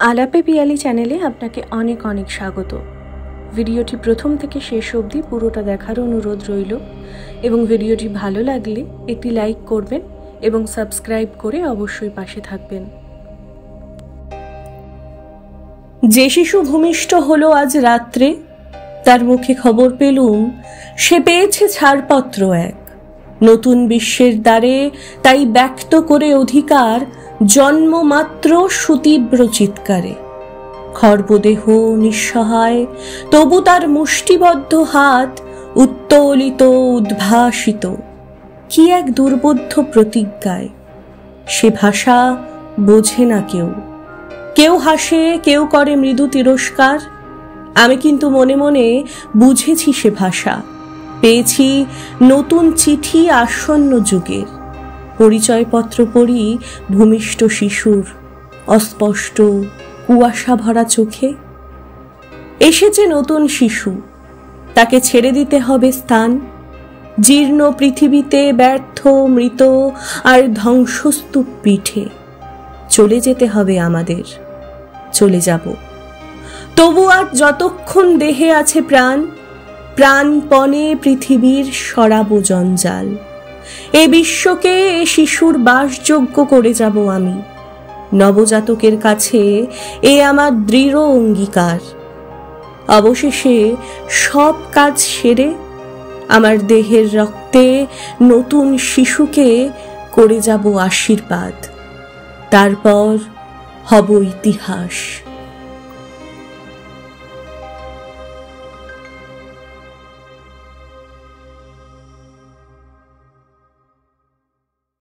আলাপে পিয়ালি চ্যানেলে আপনাকে অনেক অনেক স্বাগত। ভিডিওটি প্রথম থেকে শেষ অবধি পুরোটা দেখার অনুরোধ রইল এবং ভিডিওটি ভালো লাগলে একটি লাইক করবেন এবং সাবস্ক্রাইব করে অবশ্যই পাশে থাকবেন। যে শিশু ভূমিষ্ঠ হলো আজ রাত্রে, তার মুখে খবর পেলুম সে পেয়েছে ছাড়পত্র এক। নতুন বিশ্বের দ্বারে তাই ব্যক্ত করে অধিকার জন্মমাত্র সুতীব্র চিৎকারে। খর্বদেহ নিঃসহায়, তবু তার মুষ্টিবদ্ধ হাত উত্তোলিত উদ্ভাসিত কি এক দুর্বোধ্য প্রতিজ্ঞায়। সে ভাষা বোঝে না কেউ, কেউ হাসে, কেউ করে মৃদু তিরস্কার। আমি কিন্তু মনে মনে বুঝেছি সে ভাষা। পেয়েছি নতুন চিঠি আসন্ন যুগের। পরিচয়পত্র পড়ি ভূমিষ্ঠ শিশুর, অস্পষ্ট কুয়াশা ভরা চোখে। এসেছে নতুন শিশু, তাকে ছেড়ে দিতে হবে স্থান। জীর্ণ পৃথিবীতে ব্যর্থ মৃত আর ধ্বংসস্তূপ পিঠে চলে যেতে হবে আমাদের, চলে যাব। তবু আজ যতক্ষণ দেহে আছে প্রাণ, প্রাণপণে পৃথিবীর সরাবো জঞ্জাল। এ বিশ্বকে এ শিশুর বাসযোগ্য করে যাব আমি। নবজাতকের কাছে এ আমার দৃঢ় অঙ্গীকার। অবশেষে সব কাজ সেরে আমার দেহের রক্তে নতুন শিশুকে করে যাব আশীর্বাদ। তারপর হব ইতিহাস।